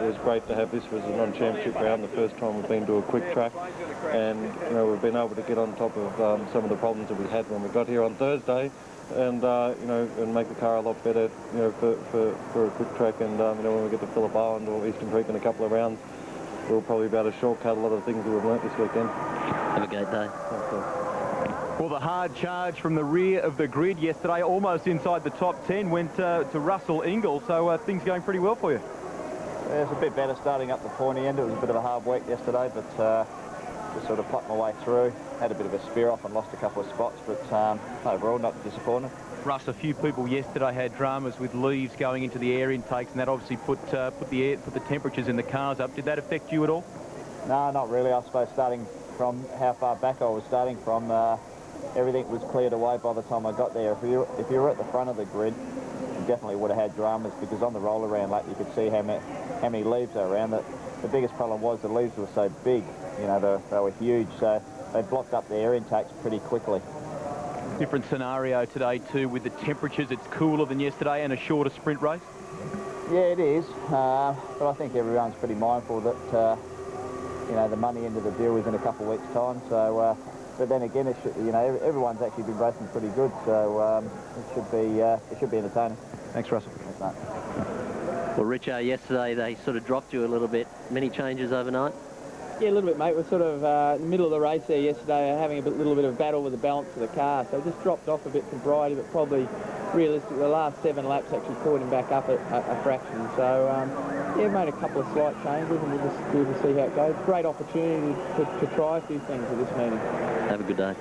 was great to have this as a non-championship round, the first time we've been to a quick track, and you know, we've been able to get on top of some of the problems that we had when we got here on Thursday, and you know, and make the car a lot better, you know, for a quick track. And you know, when we get to Phillip Island or Eastern Creek in a couple of rounds, we'll probably be able to shortcut a lot of the things that we've learnt this weekend. Have a great day. Well, the hard charge from the rear of the grid yesterday, almost inside the top 10, went to Russell Ingall, so things going pretty well for you. Yeah, it's a bit better starting up the pointy end. It was a bit of a hard week yesterday, but just sort of plucked my way through. Had a bit of a spear off and lost a couple of spots, but overall not disappointed. Russ, a few people yesterday had dramas with leaves going into the air intakes, and that obviously put the temperatures in the cars up. Did that affect you at all? No, not really. I suppose starting from how far back I was starting from, everything was cleared away by the time I got there. If you were at the front of the grid, you definitely would have had dramas, because on the roll around lap you could see how many leaves are around. The biggest problem was the leaves were so big, you know, they were huge, so they blocked up the air intakes pretty quickly. Different scenario today too, with the temperatures. It's cooler than yesterday and a shorter sprint race. Yeah, it is, but I think everyone's pretty mindful that you know, the money end of the deal is in a couple of weeks' time. So, but then again, it should, you know, everyone's actually been racing pretty good, so it should be entertaining. Thanks, Russell. Thanks, mate. Well, Richard, yesterday they sort of dropped you a little bit. Many changes overnight? Yeah, a little bit, mate. We're sort of in the middle of the race there yesterday, having a little bit of battle with the balance of the car, so just dropped off a bit from Bridie, but probably realistically the last 7 laps actually caught him back up a fraction. So yeah, made a couple of slight changes, and we'll just see how it goes. Great opportunity to try a few things at this meeting. Have a good day.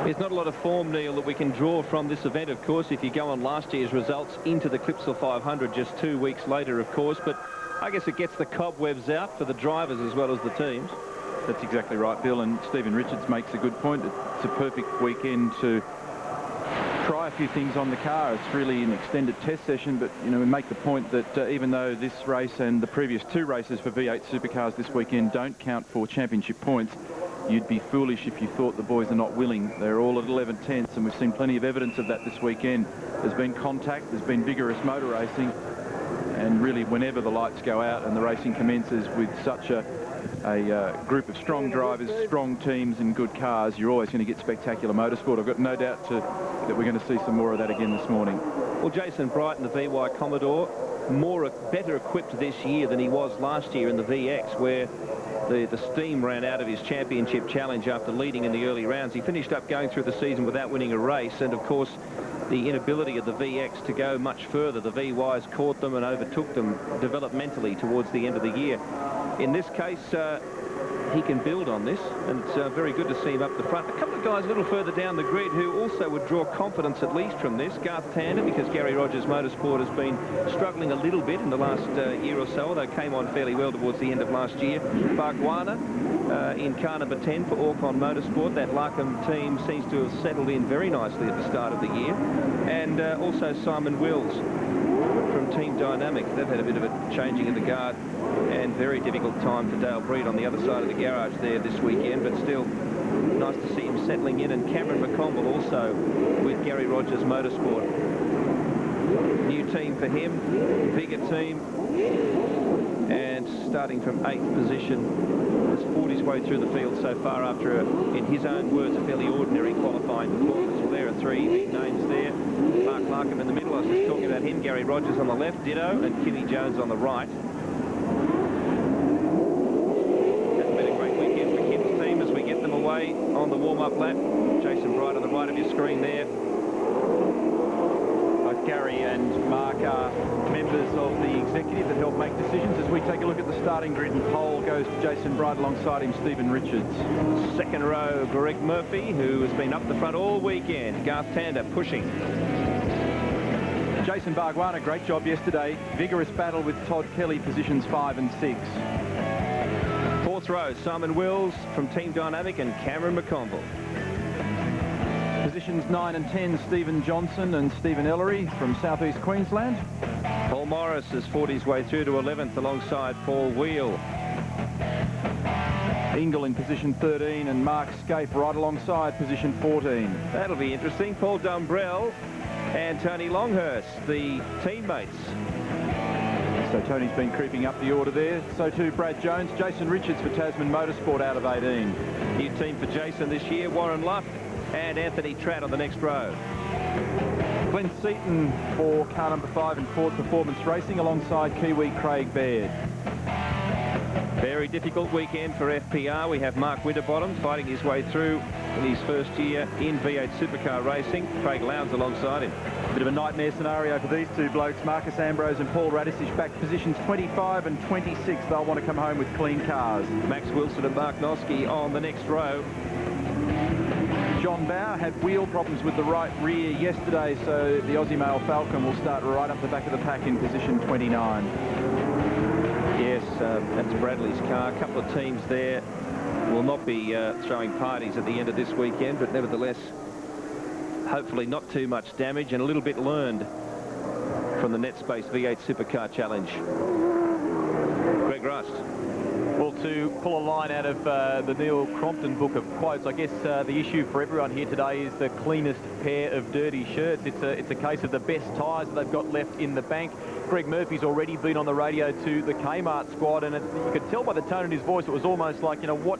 There's not a lot of form, Neil, that we can draw from this event, of course, if you go on last year's results into the Clipsal 500 just 2 weeks later, of course, but I guess it gets the cobwebs out for the drivers as well as the teams. That's exactly right, Bill, and Stephen Richards makes a good point. It's a perfect weekend to try a few things on the car. It's really an extended test session, but, you know, we make the point that even though this race and the previous 2 races for V8 Supercars this weekend don't count for championship points, you'd be foolish if you thought the boys are not willing. They're all at 11 tenths, and we've seen plenty of evidence of that this weekend. There's been contact, there's been vigorous motor racing, and really whenever the lights go out and the racing commences with such a group of strong drivers, strong teams and good cars, you're always going to get spectacular motorsport. I've got no doubt that we're going to see some more of that again this morning. Well, Jason Brighton, the VY Commodore, better equipped this year than he was last year in the VX, where the steam ran out of his championship challenge after leading in the early rounds. He finished up going through the season without winning a race, and of course the inability of the VX to go much further. The VYs caught them and overtook them developmentally towards the end of the year. In this case, he can build on this, and it's very good to see him up the front. A couple of guys a little further down the grid who also would draw confidence at least from this. Garth Tander, because Gary Rogers Motorsport has been struggling a little bit in the last year or so, although came on fairly well towards the end of last year. Bargwana in car number 10 for Orcon Motorsport. That Larkham team seems to have settled in very nicely at the start of the year. And also Simon Wills from Team Dynamic. They've had a bit of a changing of the guard, and very difficult time for Dale Breed on the other side of the garage there this weekend, but still nice to see him settling in. And Cameron McConville also with Gary Rogers Motorsport. New team for him, bigger team, and starting from 8th position, has fought his way through the field so far after, in his own words, a fairly ordinary qualifying performance. Well, there are 3 big names there. Mark Larkham in the middle, I was just talking about him. Gary Rogers on the left, ditto, and Kimmy Jones on the right. Hasn't been a great weekend for Kim's team as we get them away on the warm-up lap. Jason Bright on the right of your screen there. Both Gary and Mark are members of the executive that help make decisions. As we take a look at the starting grid, and pole goes to Jason Bright, alongside him Stephen Richards. Second row, Greg Murphy, who has been up the front all weekend. Garth Tander pushing. Jason Bargwana, great job yesterday. Vigorous battle with Todd Kelly, positions 5 and 6. Fourth row, Simon Wills from Team Dynamic and Cameron McConville. Positions 9 and 10, Stephen Johnson and Stephen Ellery from southeast Queensland. Paul Morris has fought his way through to 11th alongside Paul Wheel. Ingle in position 13 and Mark Scape right alongside position 14. That'll be interesting. Paul Dumbrell and Tony Longhurst, the teammates So Tony's been creeping up the order there. So too Brad Jones. Jason Richards for Tasman Motorsport out of 18. New team for Jason this year, Warren Luff and Anthony Tratt on the next row. Glenn Seaton for car number 5 in Ford Performance Racing alongside Kiwi Craig Baird. Very difficult weekend for FPR. We have Mark Winterbottom fighting his way through in his first year in V8 Supercar Racing. Craig Lowndes alongside him. Bit of a nightmare scenario for these two blokes. Marcus Ambrose and Paul Radisich back positions 25 and 26. They'll want to come home with clean cars. Max Wilson and Mark Noski on the next row. John Bauer had wheel problems with the right rear yesterday, so the Aussie Male Falcon will start right up the back of the pack in position 29. Yes, that's Bradley's car. A couple of teams there will not be throwing parties at the end of this weekend, but nevertheless, hopefully not too much damage and a little bit learned from the Netspace V8 Supercar Challenge. Greg Rust. Well, to pull a line out of the Neil Crompton book of quotes, I guess the issue for everyone here today is the cleanest pair of dirty shirts. It's a case of the best tyres that they've got left in the bank. Greg Murphy's already been on the radio to the Kmart squad, and you could tell by the tone in his voice, it was almost like, you know, what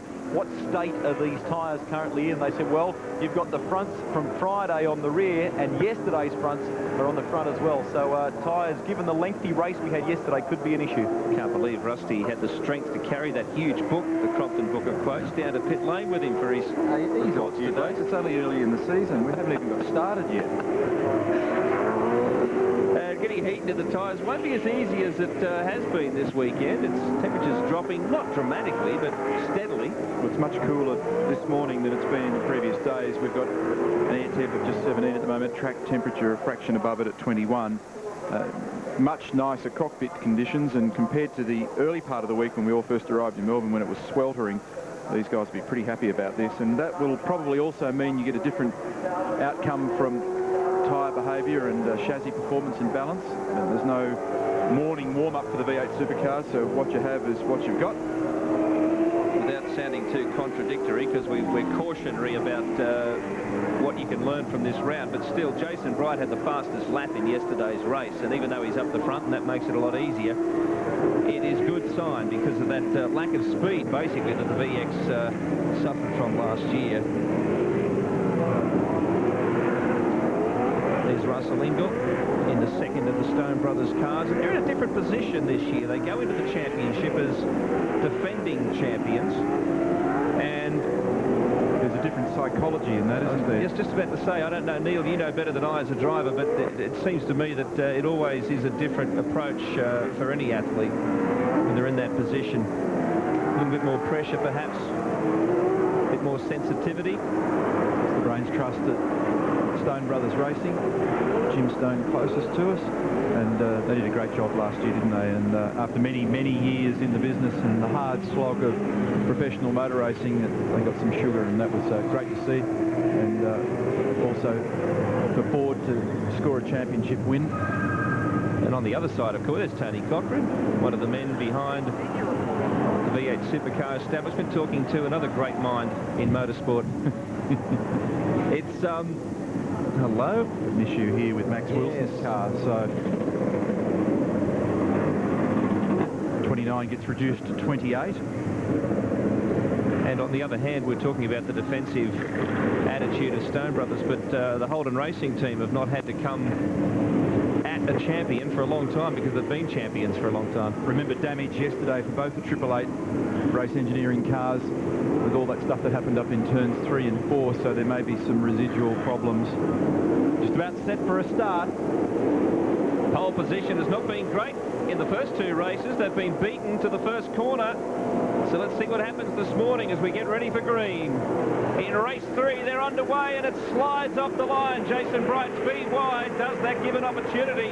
state are these tyres currently in? They said, well, you've got the fronts from Friday on the rear, and yesterday's fronts are on the front as well. So tyres, given the lengthy race we had yesterday, could be an issue. Can't believe Rusty had the strength to carry that huge book, the Crompton book of quotes, down to pit lane with him for his reports today. It's only early in the season. We haven't even got started yet. Getting heat into the tyres won't be as easy as it has been this weekend. It's temperatures dropping, not dramatically, but steadily. Well, it's much cooler this morning than it's been in the previous days. We've got an air temp of just 17 at the moment, track temperature a fraction above it at 21. Much nicer cockpit conditions, and compared to the early part of the week when we all first arrived in Melbourne when it was sweltering, these guys will be pretty happy about this, and that will probably also mean you get a different outcome from tyre behaviour and chassis performance and balance. There's no morning warm-up for the V8 Supercars, so what you have is what you've got. Without sounding too contradictory, because we're cautionary about what you can learn from this round, but still, Jason Bright had the fastest lap in yesterday's race, and even though he's up the front, and that makes it a lot easier, it is good sign because of that lack of speed, basically, that the VX suffered from last year. There's Russell Ingall in the second of the Stone Brothers cars, and they're in a different position this year. They go into the championship as defending champions, and there's a different psychology in that, isn't there? I was just about to say, I don't know, Neil, you know better than I as a driver, but it seems to me that it always is a different approach for any athlete when they're in that position. A little bit more pressure, perhaps, a bit more sensitivity. It's the brains trust at Stone Brothers Racing. Jim Stone closest to us, and they did a great job last year, didn't they? And after many years in the business and the hard slog of professional motor racing, they got some sugar, and that was great to see. And also for Ford to score a championship win. And on the other side, of course, there's Tony Cochran, one of the men behind the V8 Supercar establishment, talking to another great mind in motorsport. It's hello. An issue here with Max Wilson's car. So 29 gets reduced to 28. And on the other hand, we're talking about the defensive attitude of Stone Brothers, but the Holden Racing team have not had to come at a champion for a long time because they've been champions for a long time. Remember damage yesterday for both the 888 race engineering cars with all that stuff that happened up in turns 3 and 4, so there may be some residual problems. Just about set for a start. Pole position has not been great in the first two races. They've been beaten to the first corner. So let's see what happens this morning as we get ready for green. In race 3, they're underway, and it slides off the line. Jason Bright speed wide. Does that give an opportunity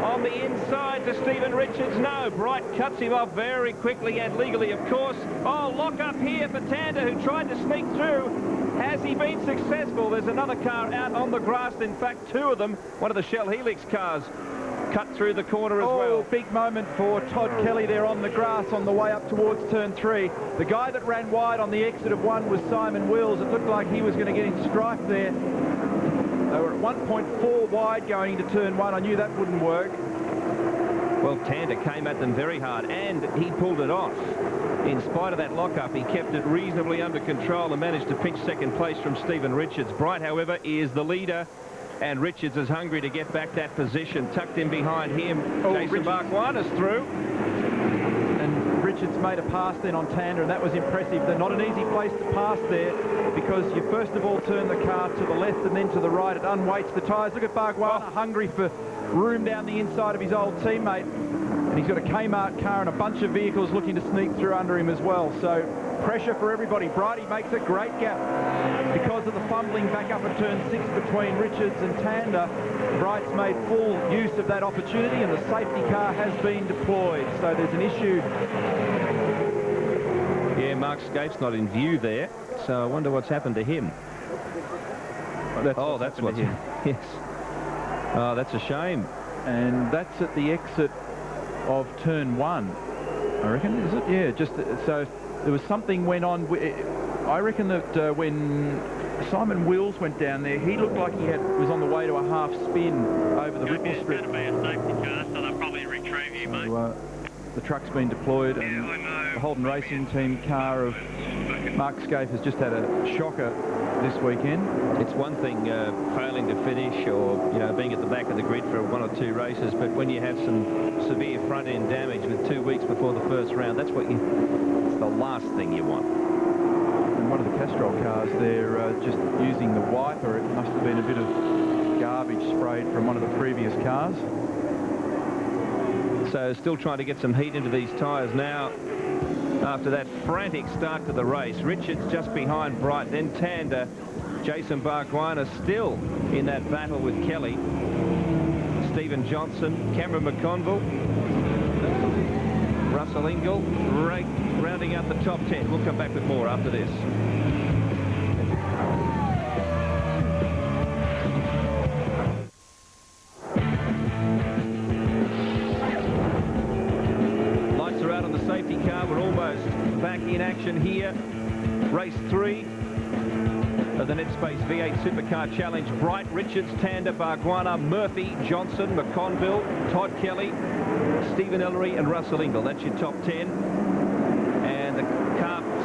on the inside to Stephen Richards? No, Bright cuts him off very quickly and legally, of course. Oh, lock up here for Tander, who tried to sneak through. Has he been successful? There's another car out on the grass. In fact, two of them, one of the Shell Helix cars, cut through the corner as well. Big moment for Todd Kelly there on the grass on the way up towards turn 3. The guy that ran wide on the exit of 1 was Simon Wills. It looked like he was going to get in strife there. They were at 1.4 wide going into turn 1. I knew that wouldn't work. Well, Tander came at them very hard, and he pulled it off. In spite of that lock-up, he kept it reasonably under control and managed to pinch second place from Stephen Richards. Bright, however, is the leader, and Richards is hungry to get back that position. Tucked in behind him, Jason Bargwanna's through. And Richards made a pass then on Tander, and that was impressive. They're not an easy place to pass there, because you first of all turn the car to the left and then to the right. It unweights the tyres. Look at Bargwanna, hungry for room down the inside of his old teammate. And he's got a Kmart car and a bunch of vehicles looking to sneak through under him as well. So pressure for everybody. Brighty makes a great gap because of the fumbling back up at turn 6 between Richards and Tander. Bright's made full use of that opportunity, and the safety car has been deployed. So there's an issue. Yeah, Mark Scaife's not in view there, so I wonder what's happened to him. That's what's him. Yes. Oh, that's a shame. And that's at the exit of turn 1, I reckon, is it? Yeah, just so there was something went on. I reckon that when Simon Wills went down there, he looked like he was on the way to a half spin over the ripple strip. It's going to be a safety car, so they'll probably retrieve you, mate. So, the truck's been deployed, and the Holden Racing Team car of Mark Scaife has just had a shocker this weekend. It's one thing failing to finish or, being at the back of the grid for 1 or 2 races, but when you have some severe front-end damage with 2 weeks before the first round, it's the last thing you want. And one of the Castrol cars there, just using the wiper, it must have been a bit of garbage sprayed from one of the previous cars. So still trying to get some heat into these tyres now after that frantic start to the race. Richards just behind Bright, then Tander. Jason Bargwanna still in that battle with Kelly. Stephen Johnson, Cameron McConville, Russell Ingall, rounding out the top 10. We'll come back with more after this. Lights are out on the safety car. We're almost back in action here. Race 3 of the Netspace V8 Supercar Challenge. Bright, Richards, Tander, Bargwanna, Murphy, Johnson, McConville, Todd Kelly, Stephen Ellery and Russell Ingall. That's your top 10. And the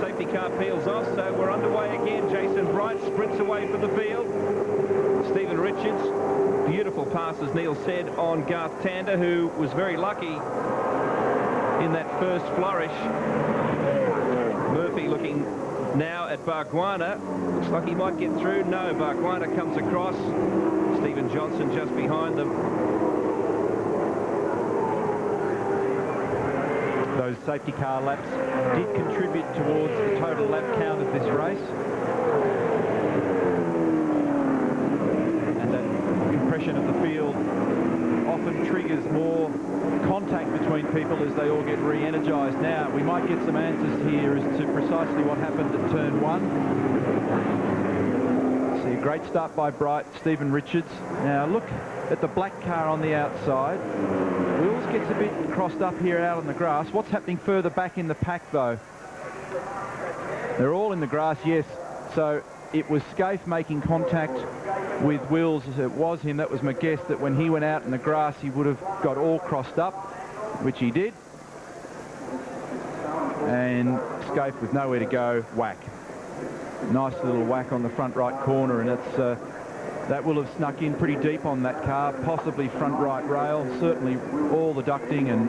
safety car peels off, so we're underway again. Jason Bright sprints away from the field. Stephen Richards, beautiful pass, as Neil said, on Garth Tander, who was very lucky in that first flourish. Murphy looking now at Bargwanna. Looks like he might get through. No, Bargwanna comes across. Stephen Johnson just behind them. Those safety car laps did contribute towards the total lap count of this race. And that compression of the field often triggers more contact between people as they all get re-energized. Now, we might get some answers here as to precisely what happened at turn 1. See, a great start by Bright, Stephen Richards. Now, look at the black car on the outside. Wills gets a bit crossed up here out on the grass. What's happening further back in the pack, though? They're all in the grass, yes. So it was Scaife making contact with Wills. As it was him, that was my guess, that when he went out in the grass, he would have got all crossed up, which he did. And Scaife with nowhere to go, whack. Nice little whack on the front right corner, and it's that will have snuck in pretty deep on that car, possibly front right rail. Certainly all the ducting and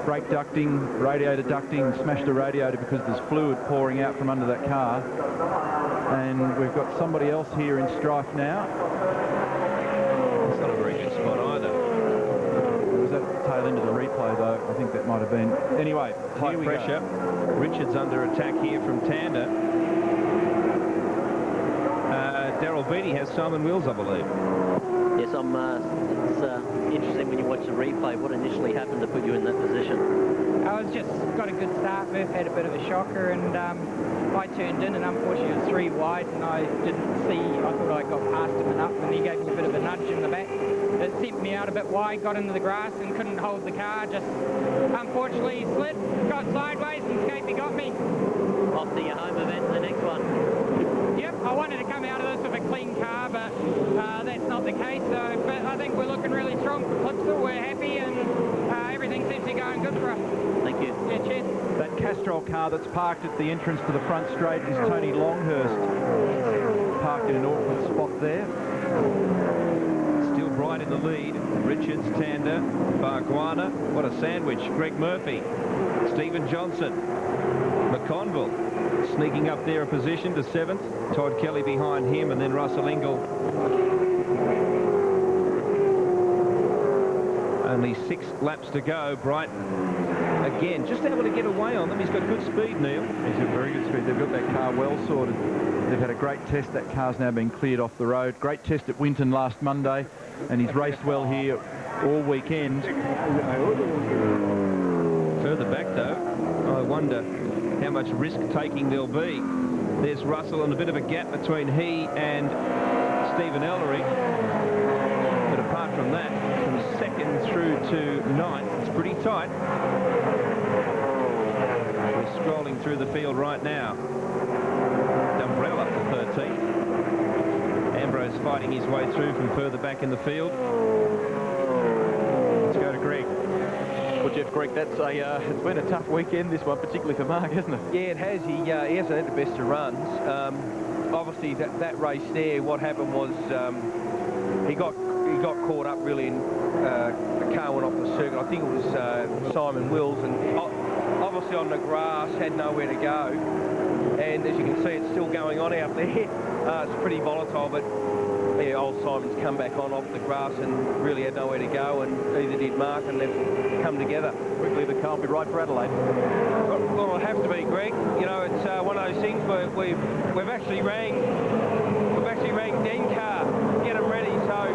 brake ducting, radiator ducting, smashed the radiator because there's fluid pouring out from under that car. And we've got somebody else here in strife now. It's not a very good spot either. Was that tail end of the replay, though? I think that might have been. Anyway, high pressure. Richards under attack here from Tander. Daryl Beattie has Simon Wills, I believe. Yes, it's interesting when you watch the replay what initially happened to put you in that position. I was just got a good start. Murph had a bit of a shocker, and I turned in, and unfortunately it was 3 wide, and I didn't see. I thought I got past him enough, and he gave me a bit of a nudge in the back, that sent me out a bit wide, got into the grass and couldn't hold the car. Just unfortunately slid, got sideways and Scapey got me. Off to your home event in the next one. Yep, I wanted to come out of this with a clean car, but that's not the case. So, but I think we're looking really strong for Clipsal. We're happy and everything seems to be going good for us. Thank you. Yeah, cheers. That Castrol car that's parked at the entrance to the front straight is Tony Longhurst. Parked in an awkward spot there. Still Bright in the lead. Richards, Tander, Barguana. What a sandwich. Greg Murphy, Stephen Johnson, McConville sneaking up there a position to 7th. Todd Kelly behind him, and then Russell Ingall. Only 6 laps to go. Bright again just able to get away on them. He's got good speed, Neil. He's got very good speed. They've got that car well sorted. They've had a great test. That car's now been cleared off the road. Great test at Winton last Monday, and he's raced well here all weekend. Further back though, I wonder how much risk-taking there'll be. There's Russell and a bit of a gap between he and Stephen Ellery. But apart from that, from 2nd through to 9th, it's pretty tight. We're scrolling through the field right now. Dumbrell up to 13th. Ambrose fighting his way through from further back in the field. Let's go to Greg. Well, Jeff, Greg, that's it's been a tough weekend, this one, particularly for Mark, hasn't it? Yeah, it has. He hasn't had the best of runs. Obviously, that race there, what happened was he got caught up really in the car went off the circuit. I think it was Simon Wills, and obviously on the grass had nowhere to go. And as you can see, it's still going on out there. It's pretty volatile, but yeah, old Simon's come back on off the grass and really had nowhere to go, and neither did Mark, and they've come together. Quickly, the car will be right for Adelaide. Well, it'll have to be, Greg. You know, it's one of those things where we've actually rang Dencar, get them ready, so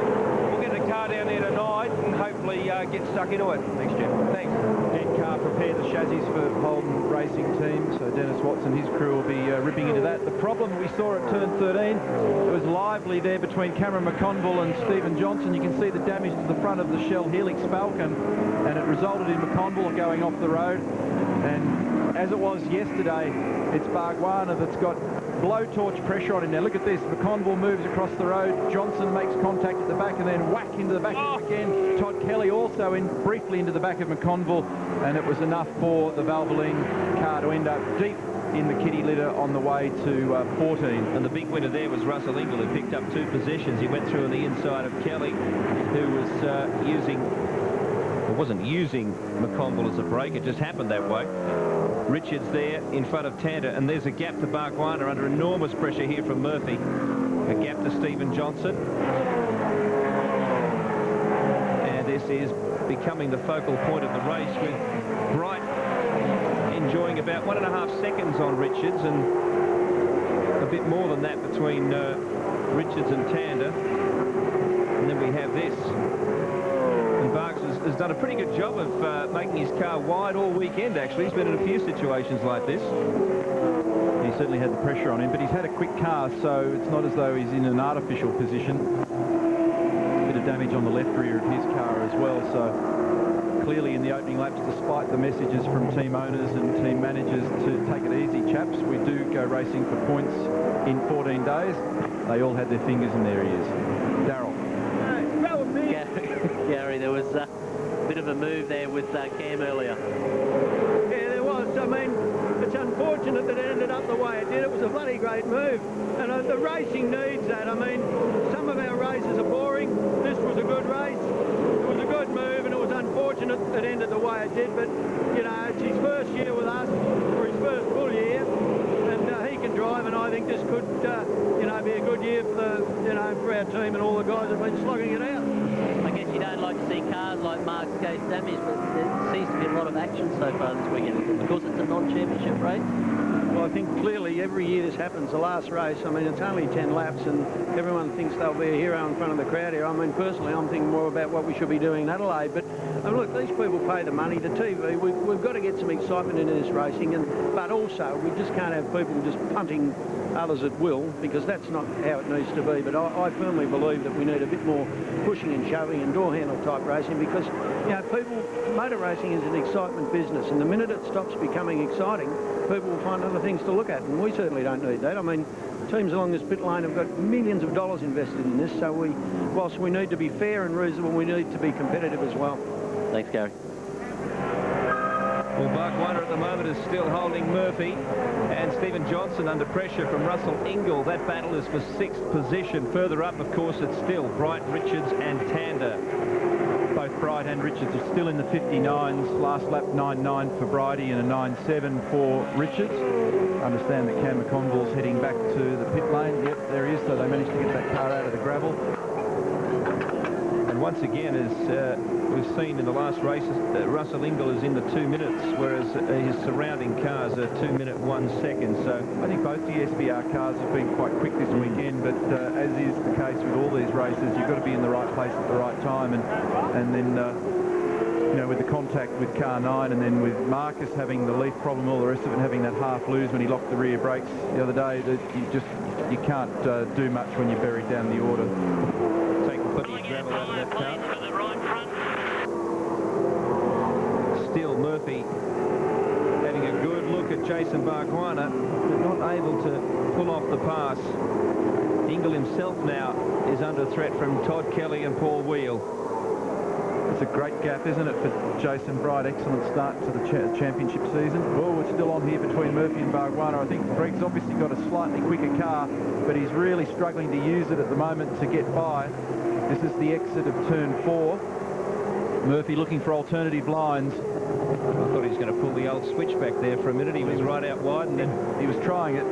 we'll get the car down there tonight and hopefully get stuck into it. Thanks, Jeff. Thanks. Dencar prepared the chassis for Holden Racing Team, so Dennis Watson and his crew will be ripping into that. The problem we saw at turn 13, it was lively there between Cameron McConville and Stephen Johnson. You can see the damage to the front of the Shell Helix Falcon, and it resulted in McConville going off the road. And as it was yesterday, it's Barguana that's got blowtorch pressure on him. Now look at this, McConville moves across the road, Johnson makes contact at the back and then whack into the back again. Todd Kelly also briefly into the back of McConville, and it was enough for the Valvoline car to end up deep in the kitty litter on the way to 14. And the big winner there was Russell Ingall, who picked up 2 positions. He went through on the inside of Kelly, who was wasn't using McConville as a brake, it just happened that way. Richards there in front of Tander, and there's a gap to Barguana under enormous pressure here from Murphy. A gap to Stephen Johnson. And this is becoming the focal point of the race, with Bright enjoying about 1.5 seconds on Richards, and a bit more than that between Richards and Tander. And then we have this. And Barks has done a pretty good job of making his car wide all weekend, actually. He's been in a few situations like this. He certainly had the pressure on him, but he's had a quick car, so it's not as though he's in an artificial position. A bit of damage on the left rear of his car as well, so clearly in the opening laps, despite the messages from team owners and team managers to take it easy, chaps, we do go racing for points in 14 days. They all had their fingers in their ears. Darryl. Gary, there was a bit of a move there with Cam earlier. Yeah, there was. I mean, it's unfortunate that it ended up the way it did. It was a bloody great move. And the racing needs that. I mean, some of our races are boring. This was a good race. It was a good move, and it was unfortunate that it ended the way it did. But, you know, it's his first year with us, or his first full year. And he can drive, and I think this could, you know, be a good year for the, you know, for our team and all the guys that have been slugging it out. I guess you don't like to see cars like Mark's case damaged, but there seems to be a lot of action so far this weekend. Of course, it's a non-championship race. Well, I think clearly every year this happens. The last race, I mean, it's only 10 laps, and everyone thinks they'll be a hero in front of the crowd here. I mean, personally, I'm thinking more about what we should be doing in Adelaide, but And look, these people pay the money, the TV. We've got to get some excitement into this racing, but also we just can't have people just punting others at will, because that's not how it needs to be. But I firmly believe that we need a bit more pushing and shoving and door handle type racing, because, you know, motor racing is an excitement business, and the minute it stops becoming exciting, people will find other things to look at, and we certainly don't need that. I mean, teams along this pit lane have got millions of dollars invested in this, so whilst we need to be fair and reasonable, we need to be competitive as well. Thanks, Gary. Well, Bargwanna at the moment is still holding Murphy, and Stephen Johnson under pressure from Russell Ingall. That battle is for 6th position. Further up, of course, it's still Bright, Richards and Tander. Both Bright and Richards are still in the 59s. Last lap 9.9 for Brighty and a 9.7 for Richards. I understand that Cam McConville's heading back to the pit lane. Yep, there he is, so they managed to get that car out of the gravel. And once again, as we've seen in the last races, Russell Ingall is in the 2 minutes, whereas his surrounding cars are 2 minutes 1 second. So I think both the SBR cars have been quite quick this weekend, but as is the case with all these races, you've got to be in the right place at the right time, and then you know, with the contact with car 9, and then with Marcus having the leaf problem, all the rest of it, and having that half lose when he locked the rear brakes the other day, that you can't do much when you're buried down the order. Plenty of gravel out of that car. Still Murphy having a good look at Jason Bargwanna, but not able to pull off the pass. Ingall himself now is under threat from Todd Kelly and Paul Wheel. It's a great gap, isn't it, for Jason Bright? Excellent start to the championship season. Oh, we're still on here between Murphy and Bargwanna. I think Greg's obviously got a slightly quicker car, but he's really struggling to use it at the moment to get by. This is the exit of turn 4. Murphy looking for alternative lines. I thought he was going to pull the old switchback there for a minute. He was right out wide, and then he was trying it.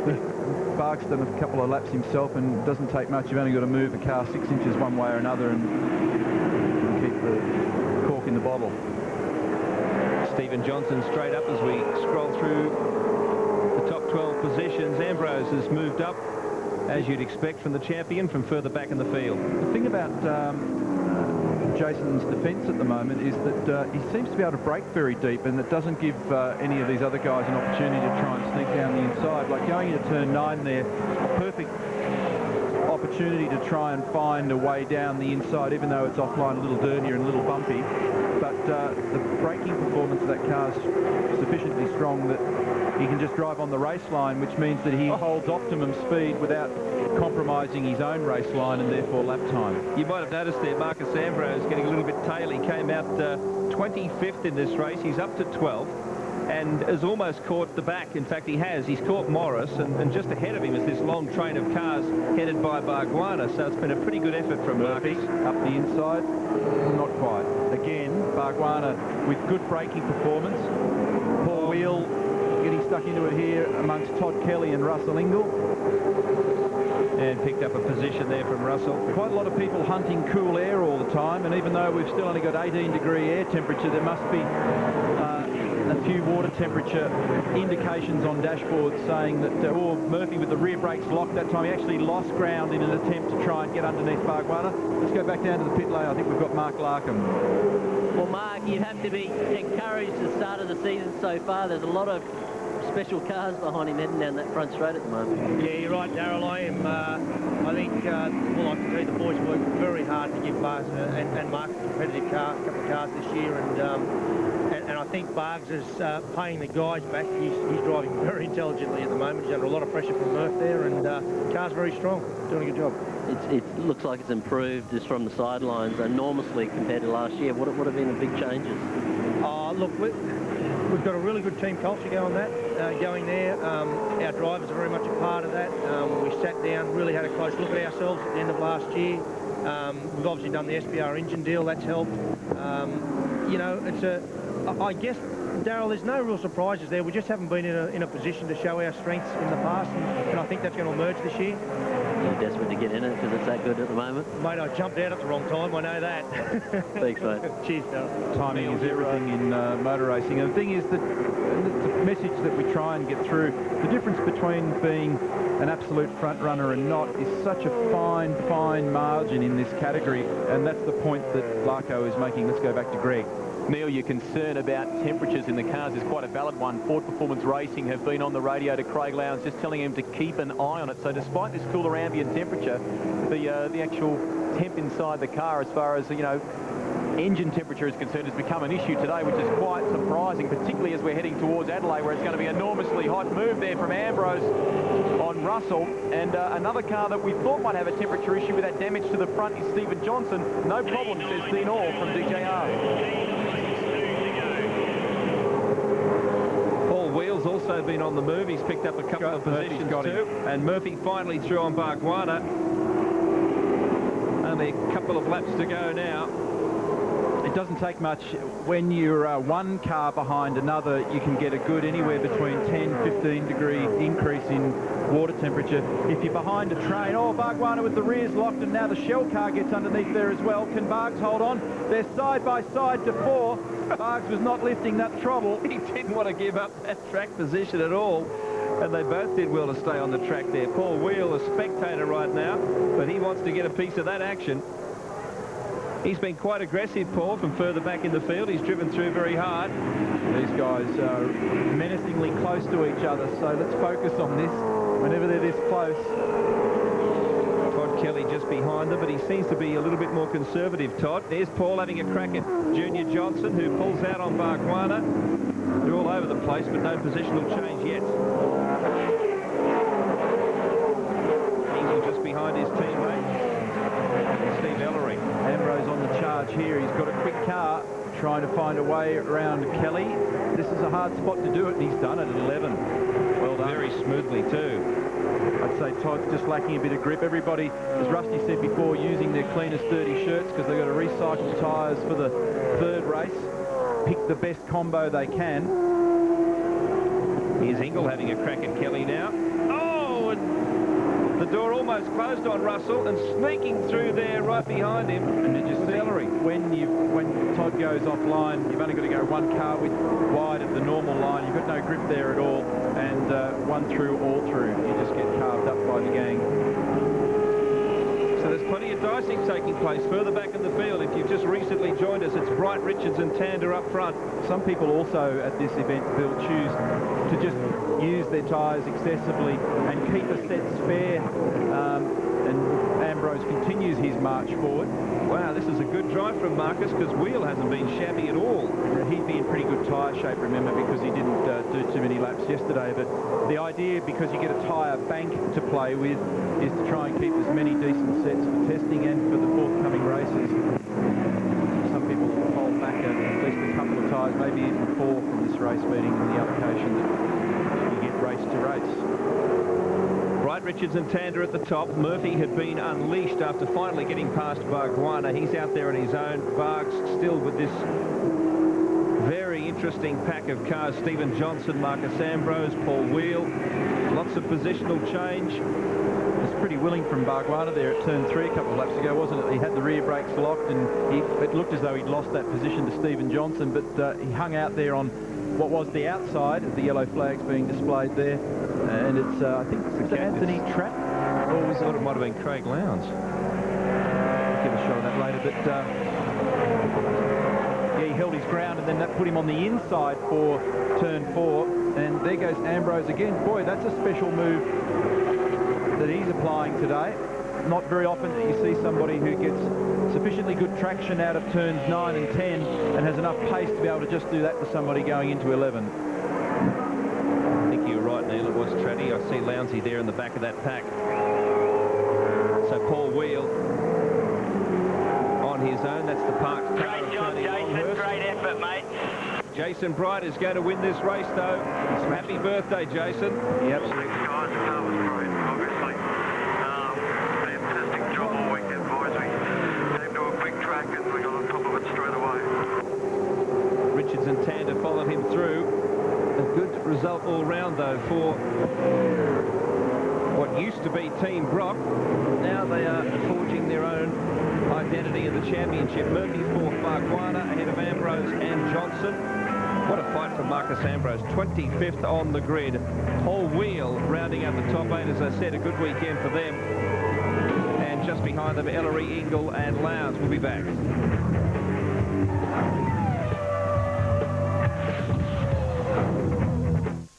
Barg's done a couple of laps himself, and it doesn't take much. You've only got to move the car 6 inches one way or another and keep the cork in the bottle. Stephen Johnson straight up as we scroll through the top 12 positions. Ambrose has moved up, as you'd expect from the champion, from further back in the field. The thing about Jason's defence at the moment is that he seems to be able to brake very deep, and it doesn't give any of these other guys an opportunity to try and sneak down the inside. Like going into turn 9 there, perfect opportunity to try and find a way down the inside, even though it's offline, a little dirtier and a little bumpy. But the braking performance of that car is sufficiently strong that he can just drive on the race line, which means that he holds optimum speed without compromising his own race line and therefore lap time. You might have noticed there Marcus Ambrose getting a little bit tail. He came out 25th in this race. He's up to 12th and has almost caught the back. In fact, he has. He's caught Morris, and just ahead of him is this long train of cars headed by Bargwanna. So it's been a pretty good effort from Murphy. Up the inside, not quite. Again, Bargwanna with good braking performance. Paul Wheel getting stuck into it here amongst Todd Kelly and Russell Ingall. And picked up a position there from Russell. Quite a lot of people hunting cool air all the time, and even though we've still only got 18-degree air temperature, there must be a few water temperature indications on dashboards saying that Murphy with the rear brakes locked that time. He actually lost ground in an attempt to try and get underneath Bargwanna. Let's go back down to the pit lane. I think we've got Mark Larkham. Well, Mark, you'd have to be encouraged the start of the season so far. There's a lot of special cars behind him heading down that front straight at the moment. Yeah, you're right, Darryl. I think, well, I can tell you the boys worked very hard to give Bargs and Mark a competitive car, a couple of cars this year, and I think Bargs is paying the guys back. He's driving very intelligently at the moment. He's under a lot of pressure from Murph there, and the car's very strong, doing a good job. It looks like it's improved just from the sidelines enormously compared to last year. What have been the big changes? Look, we've got a really good team culture going there. Our drivers are very much a part of that. We sat down, really had a close look at ourselves at the end of last year. We've obviously done the SBR engine deal. That's helped. You know, I guess, Darryl, there's no real surprises there. We just haven't been in a position to show our strengths in the past, and I think that's going to emerge this year. You're desperate to get in it because it's that good at the moment? Mate, I jumped out at the wrong time, I know that. Thanks, mate. Cheers, Darryl. Timing is everything in motor racing. And the thing is that the message that we try and get through, the difference between being an absolute front runner and not is such a fine, fine margin in this category. And that's the point that Larko is making. Let's go back to Greg. Neil, your concern about temperatures in the cars is quite a valid one. Ford Performance Racing have been on the radio to Craig Lowndes just telling him to keep an eye on it. So despite this cooler ambient temperature, the actual temp inside the car as far as, you know, engine temperature is concerned has become an issue today, which is quite surprising, particularly as we're heading towards Adelaide, where it's going to be enormously hot. Move there from Ambrose on Russell, and another car that we thought might have a temperature issue with that damage to the front is Stephen Johnson. No problem, says Dean Orr from DJR. Paul Wheel's also been on the move. He's picked up a couple of positions too. And Murphy finally through on Bargwanna. Only a couple of laps to go now. It doesn't take much. When you're one car behind another, you can get a good anywhere between 10-15 degree increase in water temperature. If you're behind a train, Bargwanna with the rears locked, and now the Shell car gets underneath there as well. Can Bargs hold on? They're side by side to 4. Bargs was not lifting that throttle. He didn't want to give up that track position at all. And they both did well to stay on the track there. Paul Wheel, a spectator right now, but he wants to get a piece of that action. He's been quite aggressive, Paul, from further back in the field. He's driven through very hard. These guys are menacingly close to each other, so let's focus on this whenever they're this close. Todd Kelly just behind them, but he seems to be a little bit more conservative, Todd. There's Paul having a crack at Junior Johnson, who pulls out on Bargwanna. They're all over the place, but no positional change yet. Eagle just behind his teammate, Steve Ellery. Ambrose on the charge here. He's got a quick car trying to find a way around Kelly. This is a hard spot to do it, and he's done it at 11. Well done. Very smoothly too. I'd say Todd's just lacking a bit of grip. Everybody, as Rusty said before, using their cleanest dirty shirts because they've got to recycle tyres for the third race. Pick the best combo they can. Here's Ingle having a crack at Kelly now. Oh, and the door almost closed on Russell, and sneaking through there right behind him. And then just Ellery. When Todd goes offline, you've only got to go one car width wide of the normal line. You've got no grip there at all, and one through, all through. You just get carved up by the gang. So there's plenty of dicing taking place further back in the field. If you've just recently joined us, it's Bright, Richards and Tander up front. Some people also at this event will choose to just use their tyres excessively and keep a set spare, and Ambrose continues his march forward. Wow, this is a good drive from Marcus, because Wheel hasn't been shabby at all. He'd be in pretty good tyre shape, remember, because he didn't do too many laps yesterday. But the idea, because you get a tyre bank to play with, is to try and keep as many decent sets for testing and for the forthcoming races. Some people hold back at least a couple of tyres, maybe even 4 from this race meeting, in the application that you get race to race. Bright, Richards and Tander at the top. Murphy had been unleashed after finally getting past Bargwanna. He's out there on his own. Bargs still with this very interesting pack of cars. Stephen Johnson, Marcus Ambrose, Paul Wheel. Lots of positional change. It's pretty willing from Bargwanna there at turn 3 a couple of laps ago, wasn't it? He had the rear brakes locked, and it looked as though he'd lost that position to Stephen Johnson, but he hung out there on what was the outside of the yellow flags being displayed there. And it's, I think it's Anthony Trapp. Oh, we thought it might have been Craig Lowndes. I'll give a shot of that later, but yeah, he held his ground, and then that put him on the inside for turn 4. And there goes Ambrose again. Boy, that's a special move that he's applying today. Not very often that you see somebody who gets sufficiently good traction out of turns 9 and 10 and has enough pace to be able to just do that to somebody going into 11. I think you're right, Neil. It was Tratty. I see Lounsey there in the back of that pack. So Paul Wheel on his own. That's the parked car. Great job, Jason. Great effort, mate. Jason Bright is going to win this race, though. Happy birthday, Jason. Yep. Thanks, guys. The car was great, obviously. Fantastic job all weekend, boys. We came to a quick track and we got on top of it straight away. Richards and Tander followed him through. A good result all round, though, for what used to be Team Brock. Now they are forging their own identity in the championship. Murphy fourth, Bargwanna ahead of Ambrose and Johnson. What a fight for Marcus Ambrose, 25th on the grid. Paul Wheel rounding out the top 8, as I said, a good weekend for them. And just behind them, Ellery, Ingle and Lowndes will be back.